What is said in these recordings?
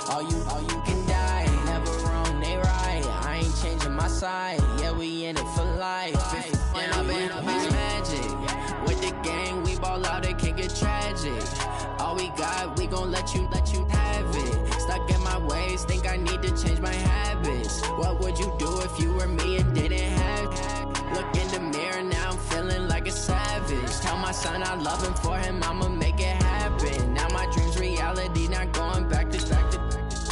All you can die. Never wrong, they right. I ain't changing my side. Yeah, we in it for life. When I've been magic. With the gang, we ball out, it can get tragic. All we got, we gon' let you have it. Stuck in my ways, think I need to change my habits. What would you do if you were me and didn't have it? Look in the mirror, now I'm feeling like a savage. Tell my son I love him, for him I'ma make it happen. Now my dream's reality, not going back to.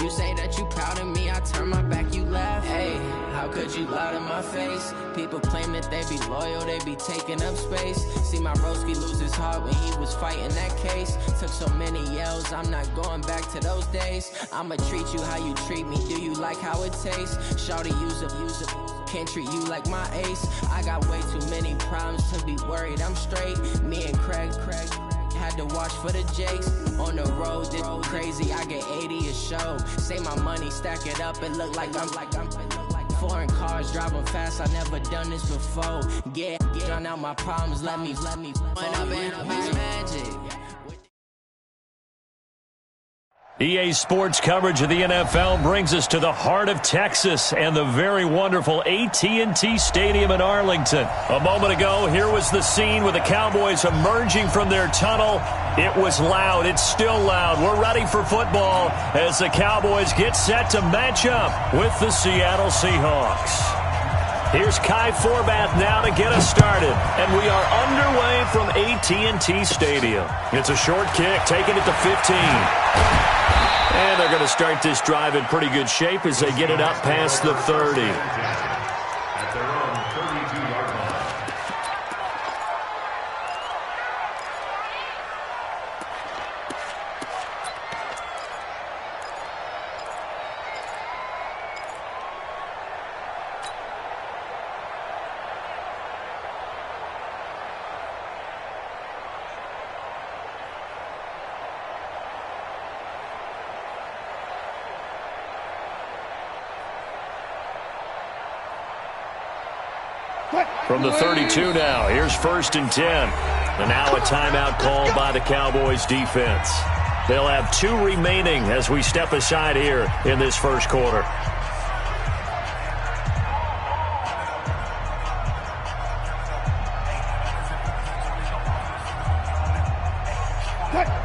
You say that you proud of me, I turn my back, you laugh. Hey, how could you lie to my face? People claim that they be loyal, they be taking up space. See my broski lose his heart when he was fighting that case. Took so many yells, I'm not going back to those days. I'ma treat you how you treat me, do you like how it tastes? Shawty, use it, can't treat you like my ace. I got way too many problems to be worried, I'm straight. Me and Craig had to watch for the Jakes. On the road, this crazy, I get 80 a show. Say my money, stack it up, it look like I'm foreign cars, driving fast, I never done this before. Get drown out my problems, let me when I've been magic. EA Sports coverage of the NFL brings us to the heart of Texas and the very wonderful AT&T Stadium in Arlington. A moment ago, here was the scene with the Cowboys emerging from their tunnel. It was loud. It's still loud. We're ready for football as the Cowboys get set to match up with the Seattle Seahawks. Here's Kai Forbath now to get us started, and we are underway from AT&T Stadium. It's a short kick, taking it to 15. And they're going to start this drive in pretty good shape as they get it up past the 30. At their own 32-yard line. From the 32 now, here's 1st and 10. And now a timeout called by the Cowboys defense. They'll have 2 remaining as we step aside here in this first quarter.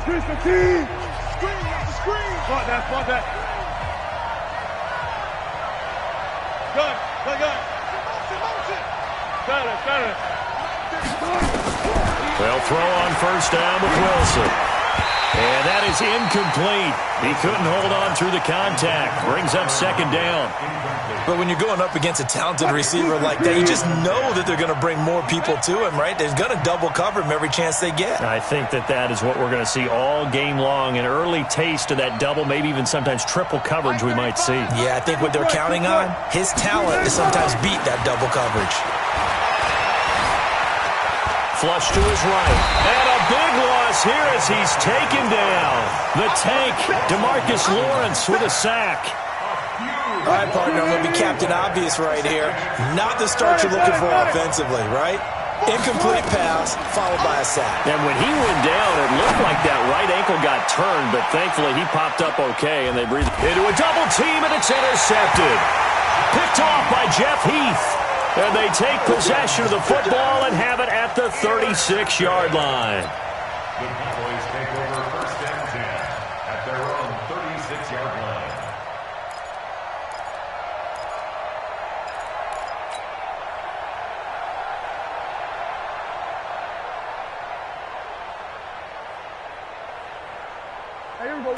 Screen, screen. Fuck that. Good. Got it. They'll throw on 1st down with Wilson. And that is incomplete. He couldn't hold on through the contact. Brings up 2nd down. But when you're going up against a talented receiver like that, you just know that they're going to bring more people to him, right? They're going to double cover him every chance they get. I think that is what we're going to see all game long. An early taste of that double, maybe even sometimes triple coverage we might see. Yeah, I think what they're counting on, his talent to sometimes beat that double coverage. Flush to his right. And a big loss here as he's taken down. The tank, DeMarcus Lawrence with a sack. All right, partner, I'm going to be Captain Obvious right here. Not the start you're looking for offensively, right? Incomplete pass, followed by a sack. And when he went down, it looked like that right ankle got turned, but thankfully he popped up okay, and they breathed into a double team, and it's intercepted. Picked off by Jeff Heath. And they take possession of the football and have it at the 36-yard line. The Cowboys take over 1st and 10 at their own 36-yard line.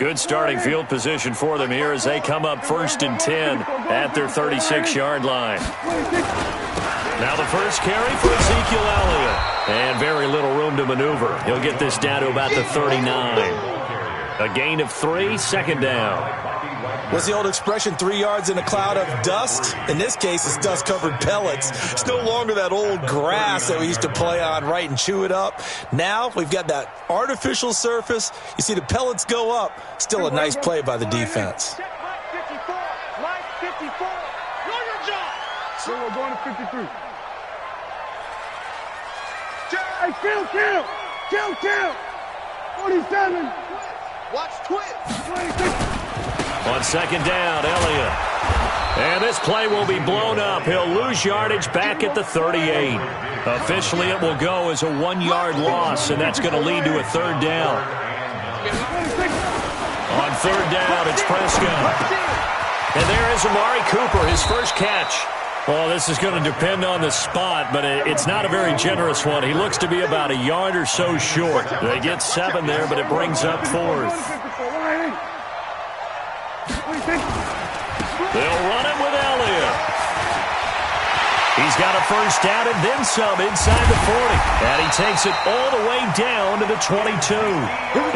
Good starting field position for them here as they come up 1st and 10 at their 36-yard line. Now the first carry for Ezekiel Elliott. And very little room to maneuver. He'll get this down to about the 39. A gain of 3, 2nd down. What's the old expression, 3 yards in a cloud of dust? In this case, it's dust-covered pellets. It's no longer that old grass that we used to play on, right, and chew it up. Now we've got that artificial surface. You see the pellets go up. Still a nice play by the defense. Line 54. Know your job. So we're going to 53. Hey, kill. 47. Watch twist. 26. On second down, Elliott. And this play will be blown up. He'll lose yardage back at the 38. Officially, it will go as a 1-yard loss, and that's going to lead to a third down. On third down, it's Prescott. And there is Amari Cooper, his first catch. Well, this is going to depend on the spot, but it's not a very generous one. He looks to be about a yard or so short. They get 7 there, but it brings up fourth. They'll run it with Elliott. He's got a first down and then some inside the 40. And he takes it all the way down to the 22.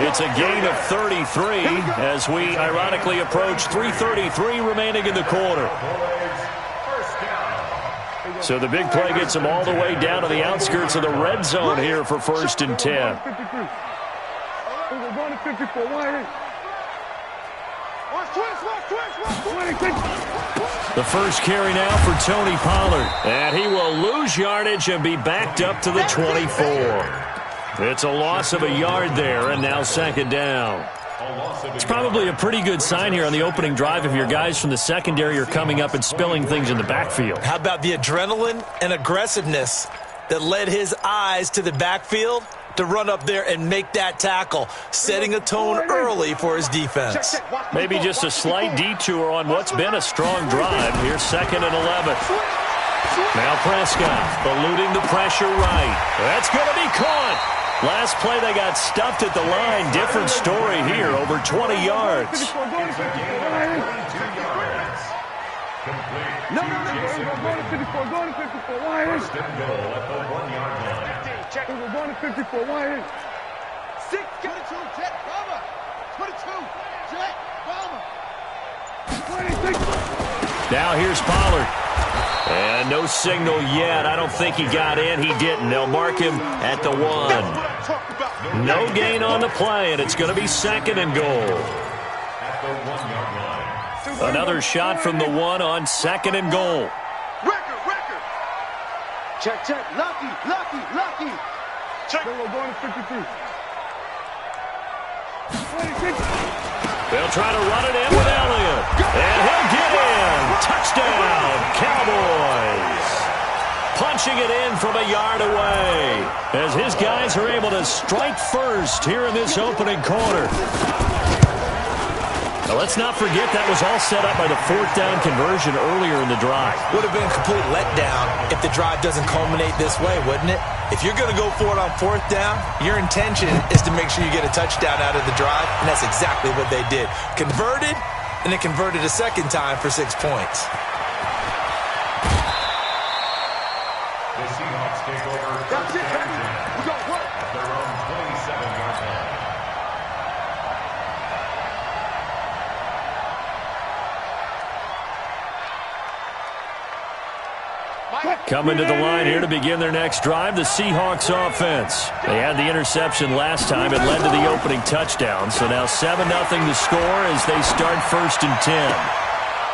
It's a gain of 33 as we ironically approach 3:33 remaining in the quarter. So the big play gets him all the way down to the outskirts of the red zone here for 1st and 10. The first carry now for Tony Pollard. And he will lose yardage and be backed up to the 24. It's a loss of a yard there, and now second down. It's probably a pretty good sign here on the opening drive if your guys from the secondary are coming up and spilling things in the backfield. How about the adrenaline and aggressiveness that led his eyes to the backfield to run up there and make that tackle, setting a tone early for his defense. Maybe just a slight detour on what's been a strong drive. Here's 2nd and 11. Now Prescott eluding the pressure right. That's going to be caught. Last play they got stuffed at the line. Different story here, over 20 yards. No, go to 54, go to 54, why is? First and goal at the 1-yard line. Check, we're going to 54, why is? 6, 22, jet, bomber. 22, jet, bomber. 26. Now here's Pollard. And no signal yet. I don't think he got in. He didn't. They'll mark him at the 1. No gain on the play, and it's going to be 2nd and goal. At the 1-yard line. Another shot from the 1 on 2nd and goal. Record. Check, lucky. Check. We're going to 53. 26. They'll try to run it in with Elliott. And he'll get in. Touchdown, Cowboys. Punching it in from a yard away as his guys are able to strike first here in this opening quarter. Now, let's not forget that was all set up by the 4th down conversion earlier in the drive. Would have been a complete letdown if the drive doesn't culminate this way, wouldn't it? If you're going to go for it on 4th down, your intention is to make sure you get a touchdown out of the drive, and that's exactly what they did. Converted, and then converted a second time for 6 points. The Seahawks take over first and 10 at their own 27-yard line. Coming to the line here to begin their next drive, the Seahawks offense. They had the interception last time. It led to the opening touchdown. So now 7-0 the score as they start 1st and 10.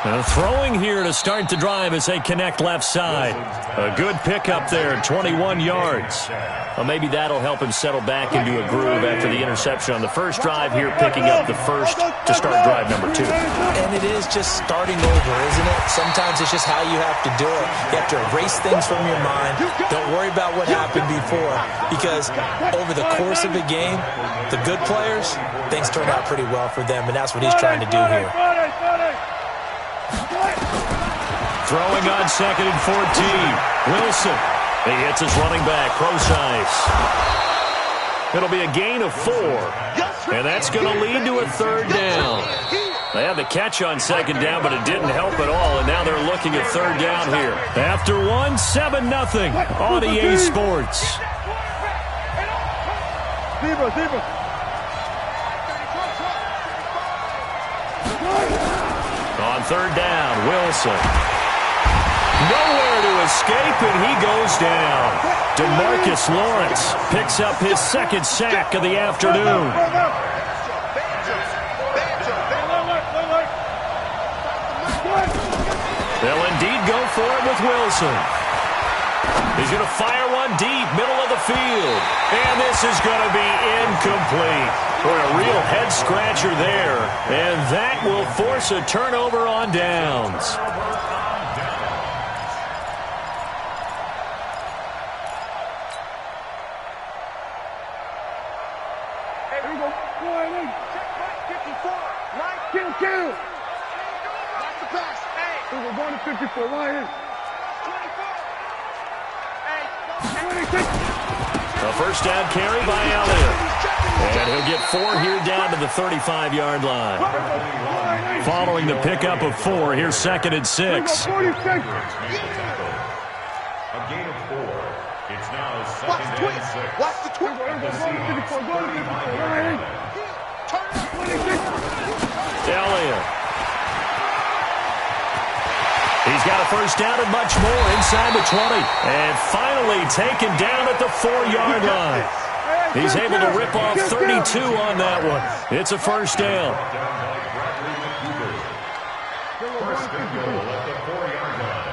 Now throwing here to start the drive as they connect left side. A good pickup there, 21 yards. Well, maybe that'll help him settle back into a groove after the interception on the first drive here, picking up the first to start drive number 2. And it is just starting over, isn't it? Sometimes it's just how you have to do it. You have to erase things from your mind. Don't worry about what happened before, because over the course of a game, the good players, things turn out pretty well for them, and that's what he's trying to do here. Throwing on 2nd and 14. Wilson. He hits his running back, Procise. It'll be a gain of 4. And that's going to lead to a 3rd down. They had the catch on 2nd down, but it didn't help at all. And now they're looking at 3rd down here. After 1, 7-0 on EA Sports. Zebra. On 3rd down, Wilson. Nowhere to escape, and he goes down. DeMarcus Lawrence picks up his 2nd sack of the afternoon. They'll indeed go for it with Wilson. He's going to fire one deep, middle of the field. And this is going to be incomplete. For a real head-scratcher there. And that will force a turnover on downs. Hey, here we go. Check back, 54. Line, kill. That's the pass. Hey. Here we go, going to 54. Line in. 24. Hey. 26. A first down carry by Elliott. And he'll get 4 here down to the 35-yard line. Following the pickup of 4, here's 2nd and 6. A gain of 4. It's now 2nd and 6. Watch the twist. Elliott. He's got a first down and much more inside the 20. And finally taken down at the 4-yard line. He's able to rip off 32 on that one. It's a first down. First and goal at the 4-yard line.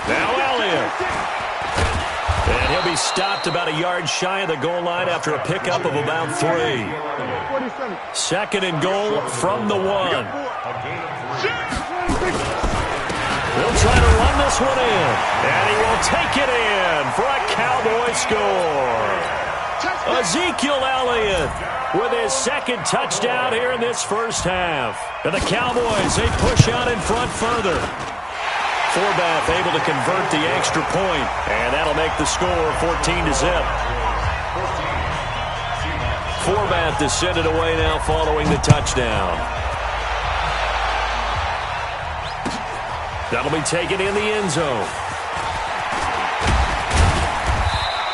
Now Elliott. And he'll be stopped about a yard shy of the goal line after a pickup of about 3. 2nd and goal from the 1. He'll try to run this one in. And he will take it in for a Cowboy score. Ezekiel Elliott with his 2nd touchdown here in this first half. And the Cowboys, they push out in front further. Forbath able to convert the extra point. And that'll make the score 14-0. Forbath to send it away now following the touchdown. That'll be taken in the end zone.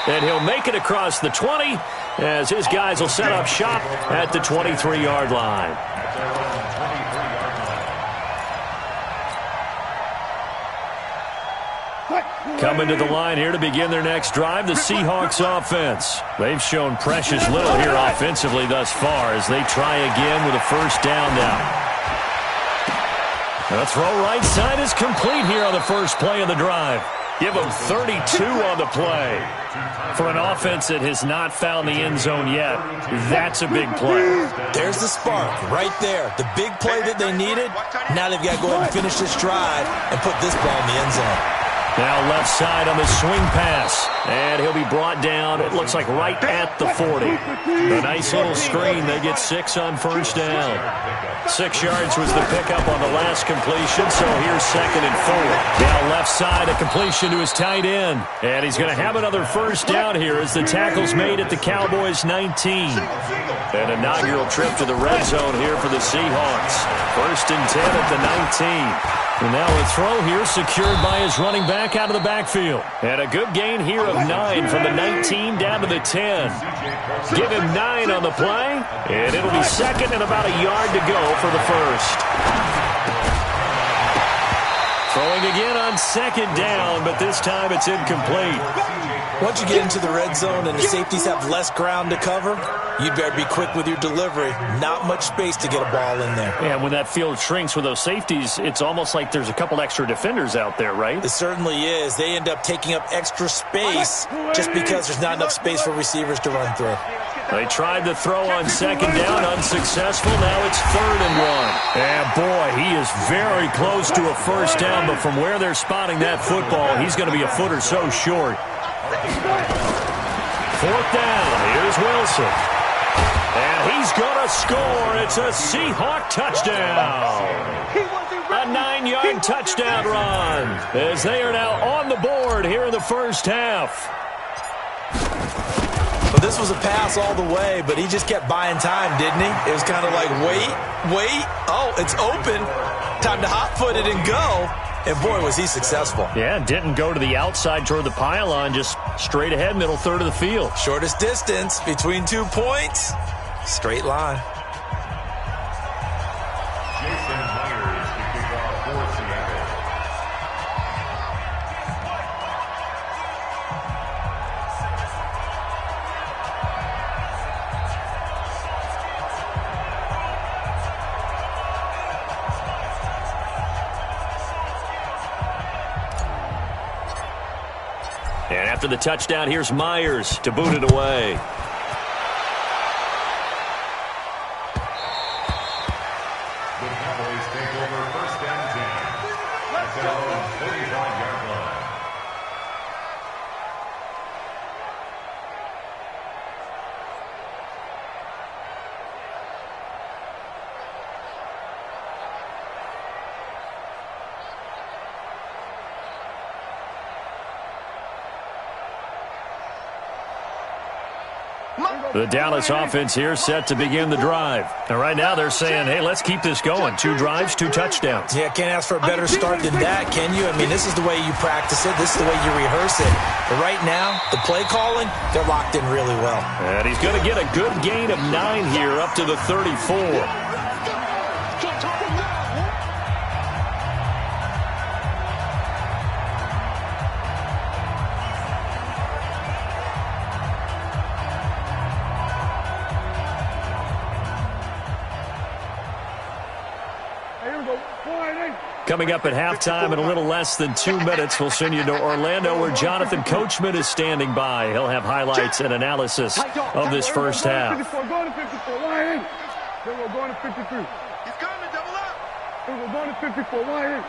And he'll make it across the 20 as his guys will set up shop at the 23-yard line. Coming to the line here to begin their next drive, the Seahawks offense. They've shown precious little here offensively thus far as they try again with a first down now. The throw right side is complete here on the first play of the drive. Give them 32 on the play. For an offense that has not found the end zone yet, that's a big play. There's the spark right there. The big play that they needed. Now they've got to go ahead and finish this drive and put this ball in the end zone. Now left side on the swing pass. And he'll be brought down, it looks like right at the 40. A nice little screen. They get 6 on first down. 6 yards was the pickup on the last completion, so here's 2nd and 4. Now left side, a completion to his tight end. And he's going to have another first down here as the tackle's made at the Cowboys' 19. An inaugural trip to the red zone here for the Seahawks. 1st and 10 at the 19. And now a throw here secured by his running back out of the backfield. And a good gain here of 9 from the 19 down to the 10. Give him 9 on the play, and it'll be 2nd and about a yard to go for the first. Throwing again on 2nd down, but this time it's incomplete. Once you get into the red zone and the safeties have less ground to cover, you'd better be quick with your delivery. Not much space to get a ball in there. Yeah, when that field shrinks with those safeties, it's almost like there's a couple extra defenders out there, right? It certainly is. They end up taking up extra space just because there's not enough space for receivers to run through. They tried the throw on 2nd down, unsuccessful. Now it's 3rd and 1. And boy, he is very close to a first down, but from where they're spotting that football, he's going to be a foot or so short. 4th down, here's Wilson. And he's going to score. It's a Seahawk touchdown. A 9-yard touchdown run as they are now on the board here in the first half. Well, this was a pass all the way, but he just kept buying time, didn't he? It was kind of like, wait. Oh, it's open. Time to hot-foot it and go. And, boy, was he successful. Yeah, didn't go to the outside toward the pylon, just straight ahead, middle third of the field. Shortest distance between 2 points. Straight line. Jason Myers to kick off for Seattle. And after the touchdown, here's Myers to boot it away. The Cowboys take over 1st and 10 at their own 45-yard line. The Dallas offense here set to begin the drive. And right now they're saying, hey, let's keep this going. 2 drives, 2 touchdowns. Yeah, can't ask for a better start than that, can you? I mean, this is the way you practice it. This is the way you rehearse it. But right now, the play calling, they're locked in really well. And he's going to get a good gain of 9 here up to the 34. Coming up at halftime in a little less than 2 minutes, we'll send you to Orlando where Jonathan Coachman is standing by. He'll have highlights and analysis of this first half. Going to 54, line in. Then we're going to 53. He's coming, double up. Then we're going to 54, line in.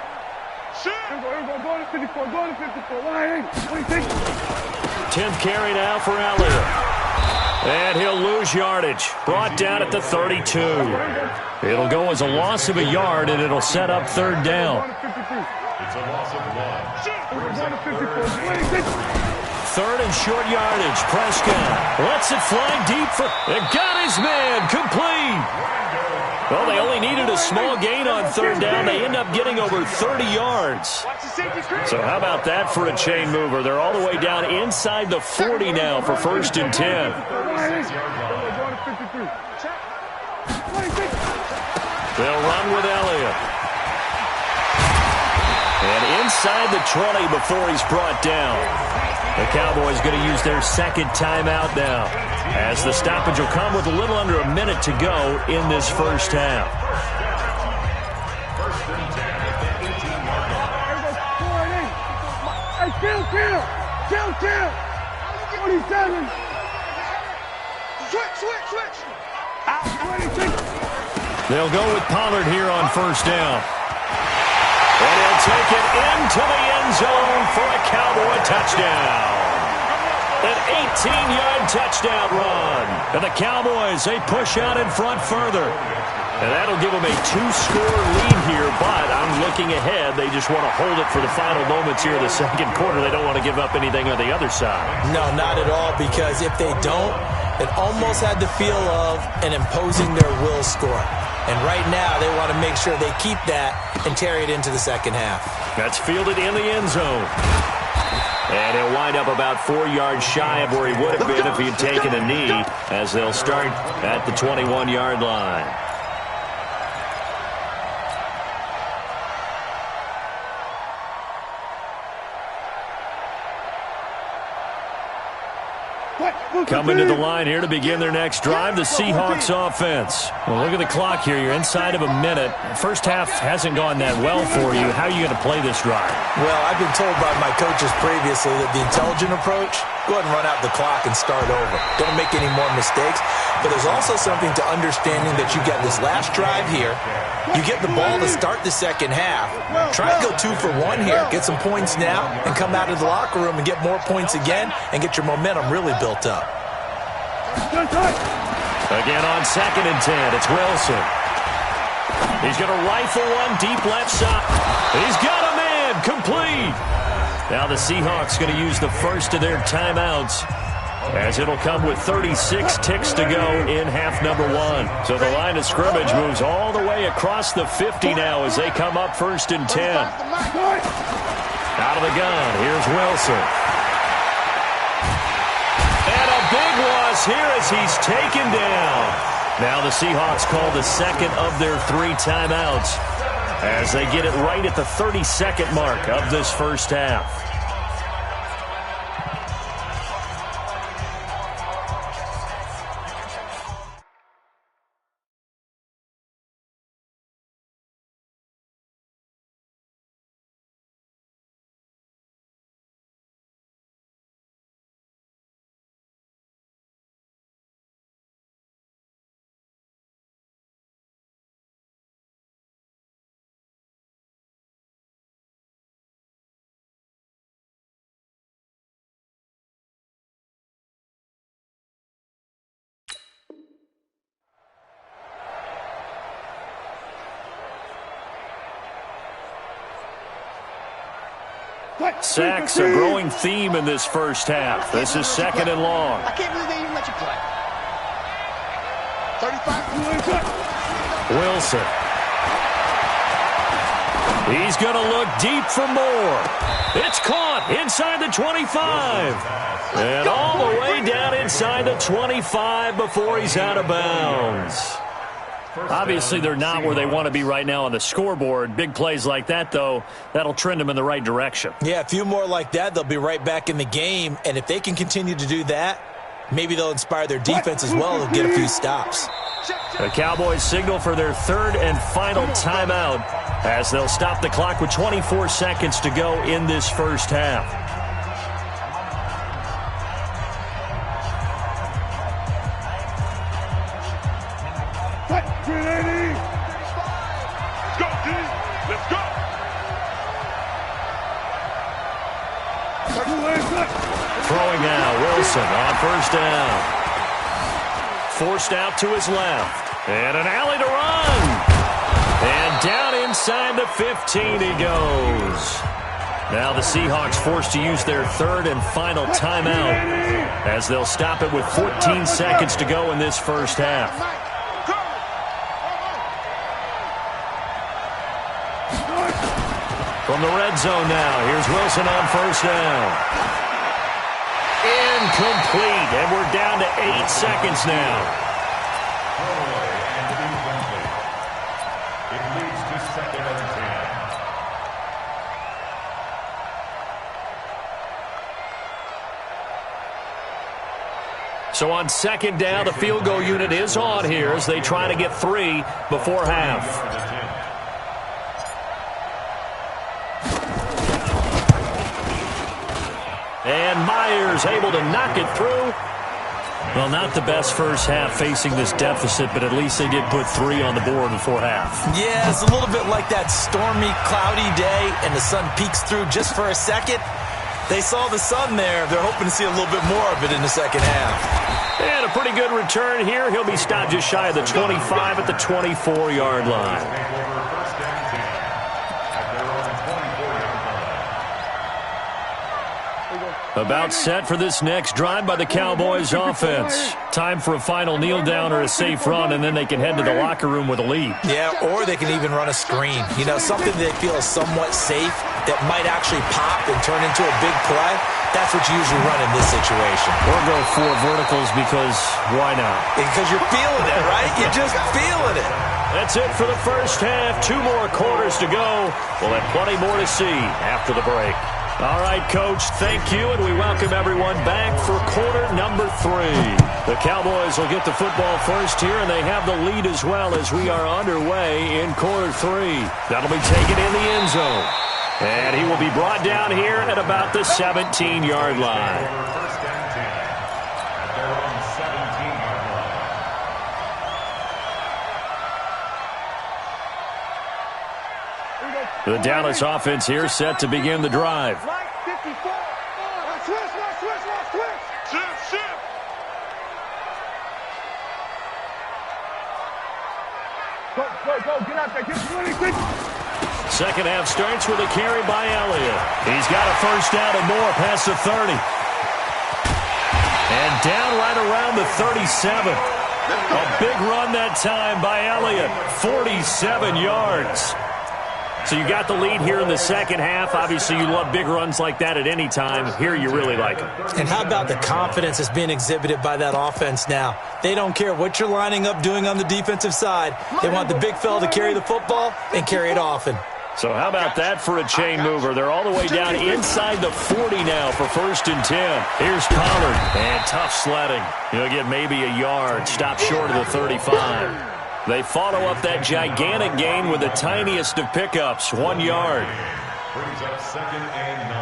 Here we go, going to 54, going to 54, line in. 26. 10th carry now for Elliott. And he'll lose yardage. Brought down at the 32. It'll go as a loss of a yard, and it'll set up 3rd down. It's a loss of 1. 3rd and short yardage. Prescott lets it fly deep for... It got his man complete. Well, they only needed a small gain on 3rd down. They end up getting over 30 yards. So how about that for a chain mover? They're all the way down inside the 40 now for 1st and 10. They'll run with Elliott. And inside the 20 before he's brought down. The Cowboys going to use their 2nd timeout now, as the stoppage will come with a little under a minute to go in this first half. 1st and 10 at the 18-yard line. Hey, kill. 27. Switch. 26. They'll go with Pollard here on 1st down. And he'll take it into the end zone for a Cowboy touchdown. An 18-yard touchdown run. And the Cowboys, they push out in front further. And that'll give them a 2-score lead here, but I'm looking ahead. They just want to hold it for the final moments here of the 2nd quarter. They don't want to give up anything on the other side. No, not at all, because if they don't, it almost had the feel of an imposing their will score. And right now, they want to make sure they keep that and carry it into the 2nd half. That's fielded in the end zone. And he'll wind up about 4 yards shy of where he would have been if he had taken a knee, as they'll start at the 21-yard line. Coming to the line here to begin their next drive, the Seahawks offense. Well, look at the clock here. You're inside of a minute. First half hasn't gone that well for you. How are you going to play this drive? Well, I've been told by my coaches previously that the intelligent approach, go ahead and run out the clock and start over. Don't make any more mistakes. But there's also something to understanding that you got this last drive here. You get the ball to start the 2nd half. Try to go 2 for 1 here. Get some points now and come out of the locker room and get more points again and get your momentum really built up. Again on 2nd and 10, it's Wilson. He's going to rifle one deep left side. He's got a man complete. Now the Seahawks going to use the first of their timeouts, as it'll come with 36 ticks to go in half number 1. So the line of scrimmage moves all the way across the 50 now as they come up 1st and 10. Out of the gun, here's Wilson. And a big loss here as he's taken down. Now the Seahawks call the 2nd of their 3 timeouts, as they get it right at the 32nd mark of this first half. Sacks a growing theme in this first half. This is second and long. I can't believe they even let you play. 35. Wilson. He's going to look deep for more. It's caught inside the 25. And all the way down inside the 25 before he's out of bounds. Obviously, they're not where they want to be right now on the scoreboard. Big plays like that, though, that'll trend them in the right direction. Yeah, a few more like that, they'll be right back in the game. And if they can continue to do that, maybe they'll inspire their defense as well and get a few stops. The Cowboys signal for their third and final timeout as they'll stop the clock with 24 seconds to go in this first half. Throwing now, Wilson on first down. Forced out to his left. And an alley to run. And down inside the 15 he goes. Now the Seahawks forced to use their third and final timeout as they'll stop it with 14 seconds to go in this first half. From the red zone now, here's Wilson on first down. Incomplete, and we're down to 8 seconds now. It leads to second and 10. So on second down, the field goal unit is on here as they try to get 3 before half. And Myers able to knock it through. Well, not the best first half facing this deficit, but at least they did put 3 on the board before half. Yeah, it's a little bit like that stormy, cloudy day, and the sun peeks through just for a second. They saw the sun there. They're hoping to see a little bit more of it in the second half. And a pretty good return here. He'll be stopped just shy of the 25 at the 24-yard line. About set for this next drive by the Cowboys offense. Time for a final kneel down or a safe run, and then they can head to the locker room with a lead. Yeah, or they can even run a screen. You know, something they feel is somewhat safe that might actually pop and turn into a big play. That's what you usually run in this situation. Or go 4 verticals because why not? Because you're feeling it, right? You're just feeling it. That's it for the first half. 2 more quarters to go. We'll have plenty more to see after the break. All right, Coach, thank you, and we welcome everyone back for quarter number 3. The Cowboys will get the football first here, and they have the lead as well as we are underway in quarter 3. That'll be taken in the end zone. And he will be brought down here at about the 17-yard line. First and 10 at their own 17-yard line. The Dallas offense here set to begin the drive. Go, get out there, get 26. Second half starts with a carry by Elliott. He's got a first down and more past the 30. And down right around the 37. A big run that time by Elliott. 47 yards. So you got the lead here in the second half. Obviously, you love big runs like that at any time. Here, you really like them. And how about the confidence that's being exhibited by that offense now? They don't care what you're lining up doing on the defensive side. They want the big fella to carry the football and carry it often. So how about that for a chain mover? They're all the way down inside the 40 now for first and 10. Here's Pollard, and tough sledding. He'll get maybe a yard, stop short of the 35. They follow up that gigantic gain with the tiniest of pickups, 1 yard. Brings up second and 9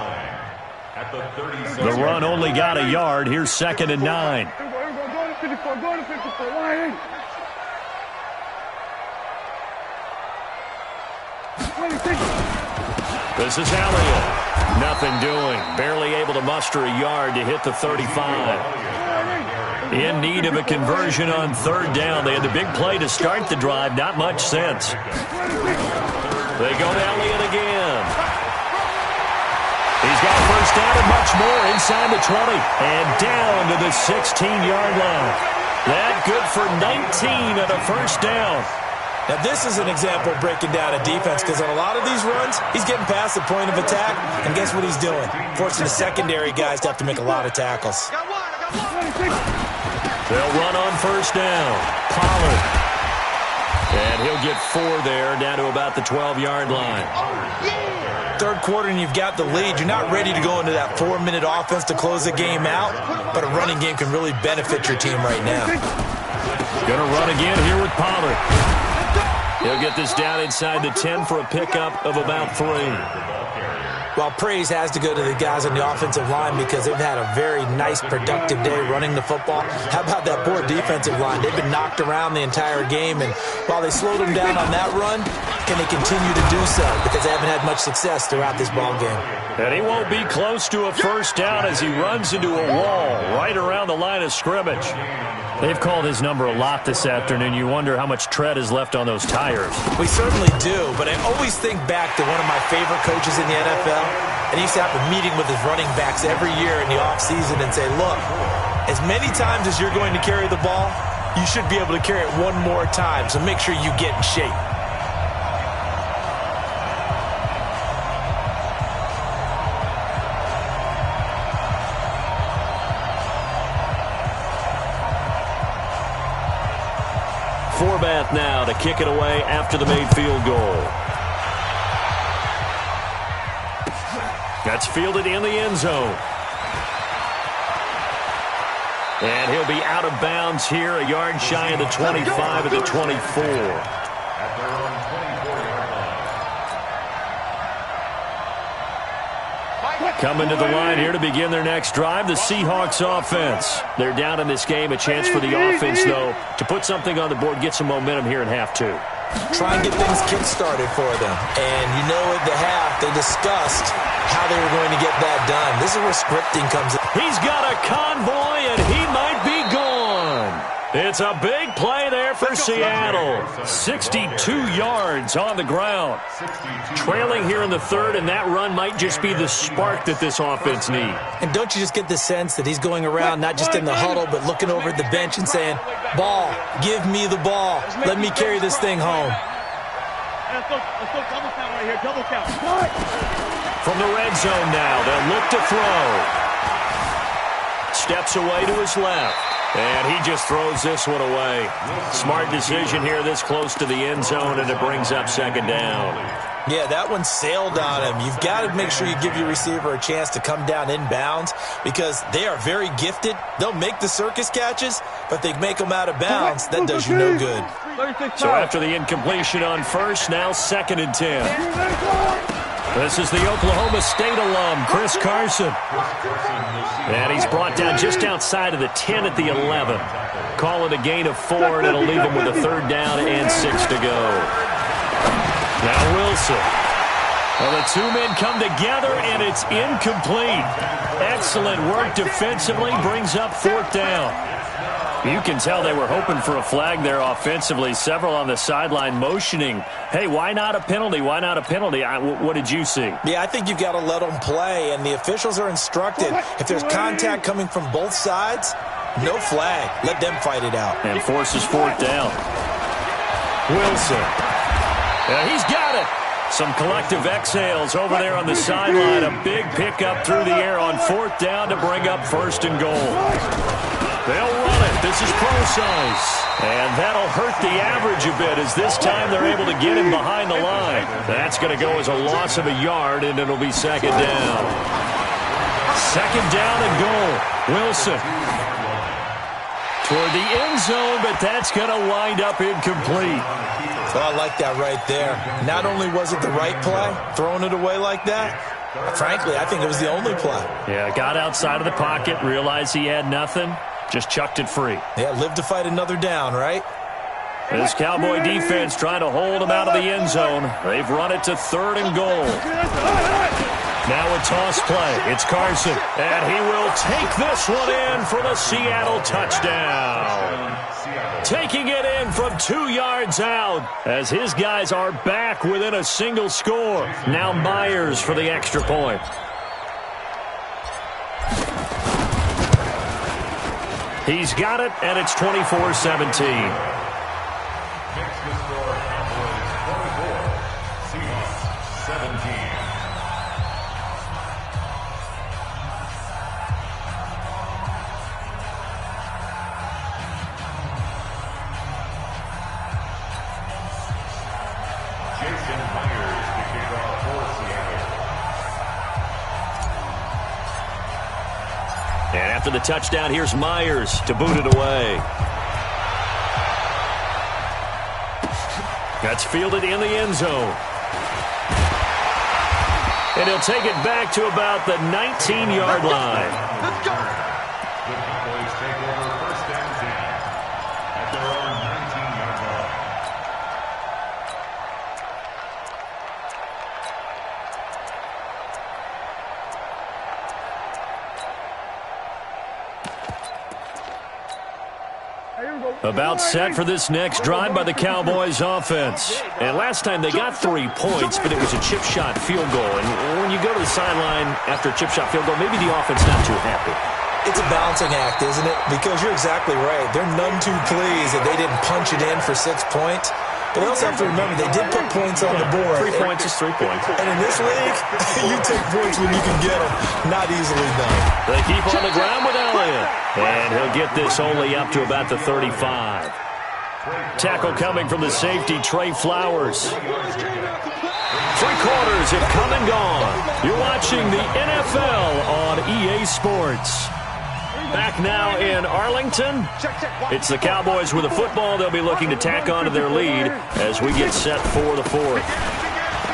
at the 37. The run only got a yard. Here's second and 9. Go to 54, go to 54, line in. 26. This is Elliott. Nothing doing. Barely able to muster a yard to hit the 35. In need of a conversion on third down. They had the big play to start the drive. Not much sense. They go to Elliott again. He's got a first down and much more inside the 20 and down to the 16-yard line. That good for 19 at a first down. Now, this is an example of breaking down a defense because on a lot of these runs, he's getting past the point of attack, and guess what he's doing? Forcing the secondary guys to have to make a lot of tackles. They'll run on first down. Pollard. And he'll get 4 there, down to about the 12-yard line. Third quarter and you've got the lead. You're not ready to go into that 4-minute offense to close the game out, but a running game can really benefit your team right now. Going to run again here with Pollard. He'll get this down inside the 10 for a pickup of about 3. Well, praise has to go to the guys on the offensive line because they've had a very nice, productive day running the football. How about that poor defensive line? They've been knocked around the entire game, and while they slowed them down on that run, can they continue to do so? Because they haven't had much success throughout this ball game. And he won't be close to a first down as he runs into a wall right around the line of scrimmage. They've called his number a lot this afternoon. You wonder how much tread is left on those tires. We certainly do, but I always think back to one of my favorite coaches in the NFL, and he used to have a meeting with his running backs every year in the offseason and say, look, as many times as you're going to carry the ball, you should be able to carry it one more time, so make sure you get in shape. Forbath now to kick it away after the made field goal. That's fielded in the end zone. And he'll be out of bounds here, a yard shy of the 25 at the 24. At their own 24-yard line. Coming to the line here to begin their next drive, the Seahawks offense. They're down in this game. A chance for the offense, though, to put something on the board, get some momentum here in half 2. Try and get things kick-started for them. And you know at the half, they discussed how they were going to get that done. This is where scripting comes in. He's got a convoy, and he might be gone. It's a big play there for Seattle. 62 yards on the ground. Trailing here in the third, and that run might just be the spark that this offense needs. And don't you just get the sense that he's going around not just in the huddle, but looking over at the bench and saying, ball, give me the ball. Let me carry this thing home. Let's go double count right here, double count. From the red zone now, they'll look to throw. Steps away to his left. And he just throws this one away. Smart decision here this close to the end zone, and it brings up second down. Yeah, that one sailed on him. You've got to make sure you give your receiver a chance to come down inbounds because they are very gifted. They'll make the circus catches, but they make them out of bounds. That does you no good. So after the incompletion on first, now 2nd and 10. This is the Oklahoma State alum, Chris Carson. And he's brought down just outside of the 10 at the 11. Call it a gain of 4, and it'll leave him with a 3rd down and 6 to go. Now Wilson. Well, the two men come together, and it's incomplete. Excellent work defensively, brings up 4th down. You can tell they were hoping for a flag there offensively. Several on the sideline motioning, hey, why not a penalty? Why not a penalty? What did you see? Yeah, I think you've got to let them play, and the officials are instructed. If there's contact coming from both sides, no flag. Let them fight it out. And forces 4th down. Wilson. Yeah, he's got it. Some collective exhales over there on the sideline. A big pickup through the air on 4th down to bring up 1st and goal. They'll run it. This is pro size. And that'll hurt the average a bit as this time they're able to get him behind the line. That's going to go as a loss of a yard, and it'll be 2nd down. 2nd down and goal. Wilson. Toward the end zone, but that's going to wind up incomplete. So I like that right there. Not only was it the right play, throwing it away like that, frankly, I think it was the only play. Yeah, got outside of the pocket, realized he had nothing, just chucked it free. Yeah, live to fight another down, right? This Cowboy defense trying to hold him out of the end zone. They've run it to 3rd and goal. Now a toss play. It's Carson, and he will take this one in for the Seattle touchdown. Taking it in from 2 yards out as his guys are back within a single score. Now Myers for the extra point. He's got it, and it's 24-17. Makes the score Cowboys 24, Seahawks 17. Jason Myers to kick off for Seattle. And after the touchdown, here's Myers to boot it away. That's fielded in the end zone. And he'll take it back to about the 19-yard line. Let's go. The Cowboys take over first and 10 at their own 19-yard line. About set for this next drive by the Cowboys offense. And last time they got 3 points, but it was a chip shot field goal. And when you go to the sideline after a chip shot field goal, maybe the offense not too happy. It's a balancing act, isn't it? Because you're exactly right. They're none too pleased that they didn't punch it in for 6 points. But they also have to remember they did put points on the board. 3 points is 3 points. And in this league, you take points when you can get them. Not easily done. They keep on the ground with Elliott. And he'll get this only up to about the 35. Tackle coming from the safety, Trey Flowers. 3 quarters have come and gone. You're watching the NFL on EA Sports. Back now in Arlington. It's the Cowboys with the football. They'll be looking to tack on to their lead as we get set for the 4th.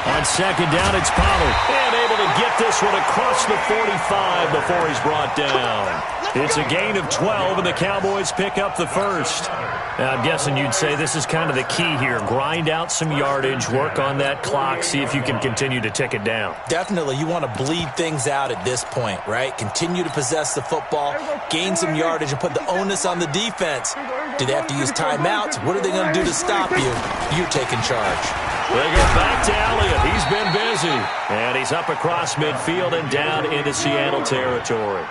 On second down, it's Pollard. And able to get this one across the 45 before he's brought down. It's a gain of 12, and the Cowboys pick up the first. Now, I'm guessing you'd say this is kind of the key here. Grind out some yardage, work on that clock, see if you can continue to tick it down. Definitely, you want to bleed things out at this point, right? Continue to possess the football, gain some yardage, and put the onus on the defense. Do they have to use timeouts? What are they going to do to stop you? You're taking charge. They go back to Elliott. He's been busy. And he's up across midfield and down into Seattle territory.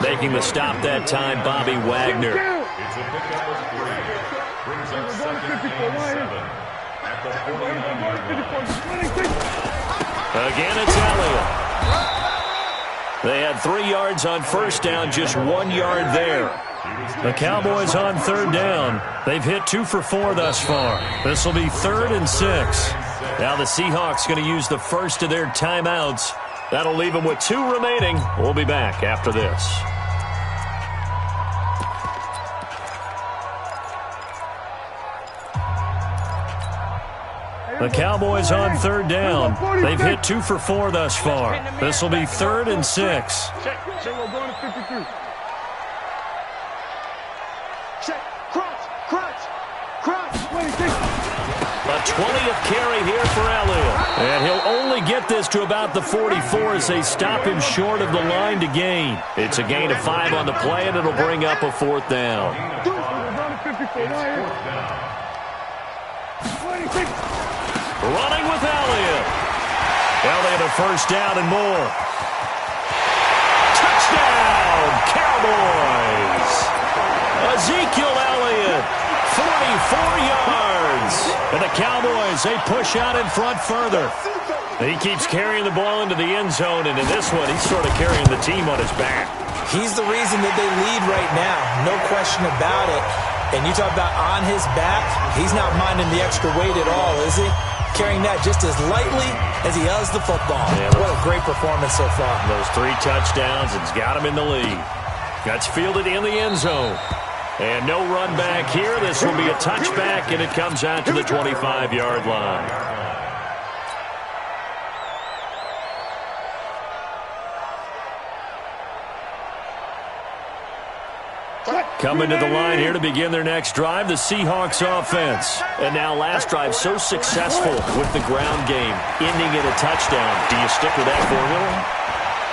Making the stop that time, Bobby Wagner. It's a pickup of 3. Brings up second and 7 at the 49-yard line. Again, it's Elliott. They had 3 yards on first down, just 1 yard there. The Cowboys on third down. They've hit 2 for 4 thus far. This will be 3rd and 6. Now the Seahawks going to use the first of their timeouts. That'll leave them with 2 remaining. We'll be back after this. The Cowboys on third down. They've hit 2 for 4 thus far. This will be 3rd and 6. Check, we're going to 52. Check, crunch, 26. A 20th carry here for Elliott. And he'll only get this to about the 44 as they stop him short of the line to gain. It's a gain of 5 on the play, and it'll bring up a 4th down. Running with Elliott. Elliott a first down and more. Touchdown, Cowboys. Ezekiel Elliott, 44 yards. And the Cowboys, they push out in front further. And he keeps carrying the ball into the end zone, and in this one, he's sort of carrying the team on his back. He's the reason that they lead right now. No question about it. And you talk about on his back, he's not minding the extra weight at all, is he? Carrying that just as lightly as he does the football. Yeah, what a great performance so far. Those 3 touchdowns, it's got him in the lead. That's fielded in the end zone. And no run back here. This will be a touchback, and it comes out to the 25-yard line. Coming to the line here to begin their next drive, the Seahawks offense. And now last drive so successful with the ground game, ending in a touchdown. Do you stick with that formula?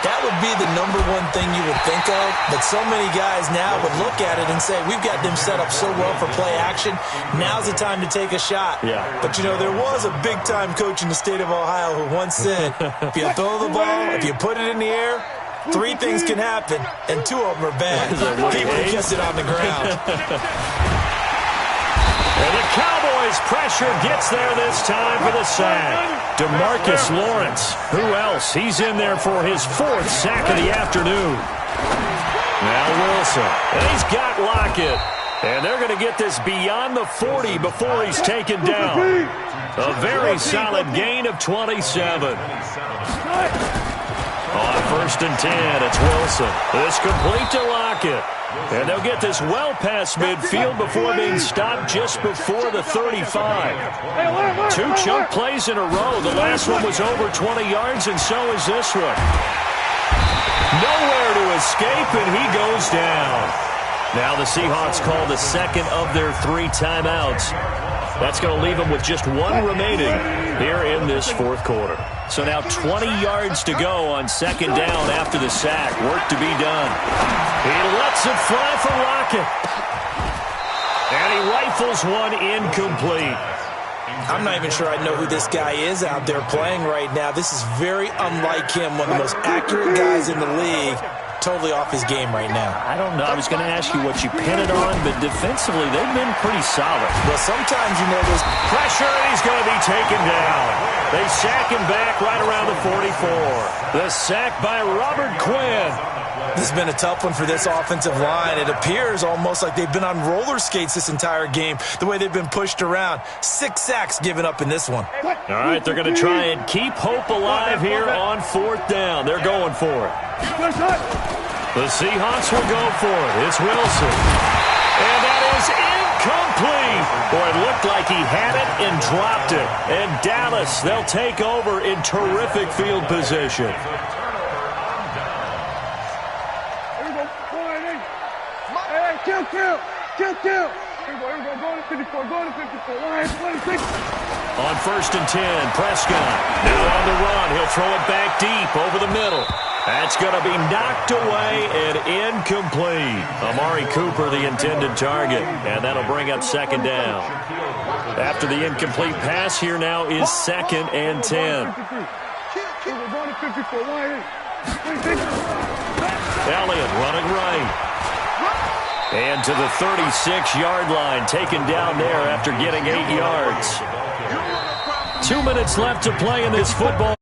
That would be the #1 thing you would think of, but so many guys now would look at it and say, we've got them set up so well for play action, now's the time to take a shot. Yeah. But, you know, there was a big-time coach in the state of Ohio who once said, if you throw the ball, if you put it in the air, Three things can happen, and two of them are bad. He would have kept it on the ground. And the Cowboys' pressure gets there this time for the sack. DeMarcus Lawrence. Who else? He's in there for his fourth sack of the afternoon. Now Wilson. And he's got Lockett. And they're going to get this beyond the 40 before he's taken down. A very solid gain of 27. On 1st and 10, it's Wilson. This complete to Lockett. And they'll get this well past midfield before being stopped just before the 35. Two chunk plays in a row. The last one was over 20 yards, and so is this one. Nowhere to escape, and he goes down. Now the Seahawks call the second of their 3 timeouts. That's going to leave them with just one remaining here in this fourth quarter. So now 20 yards to go on second down after the sack. Work to be done. He lets it fly for Lockett. And he rifles one incomplete. I'm not even sure I know who this guy is out there playing right now. This is very unlike him, one of the most accurate guys in the league. Totally off his game right now. I don't know. I was going to ask you what you pin it on, but defensively, they've been pretty solid. Well, sometimes, you know, there's pressure, and he's going to be taken down. They sack him back right around the 44. The sack by Robert Quinn. This has been a tough one for this offensive line. It appears almost like they've been on roller skates this entire game, the way they've been pushed around. 6 sacks given up in this one. All right, they're going to try and keep hope alive here on 4th down. They're going for it. The Seahawks will go for it. It's Wilson. And that is incomplete. Boy, it looked like he had it and dropped it. And Dallas, they'll take over in terrific field position. Kill. Here we go. Go to 54. Line 26. On 1st and 10, Prescott. Now on the run. He'll throw it back deep over the middle. That's going to be knocked away and incomplete. Amari Cooper, the intended target. And that'll bring up second down. After the incomplete pass, here now is 2nd and 10. Elliott running right. And to the 36-yard line, taken down there after getting 8 yards. 2 minutes left to play in this football.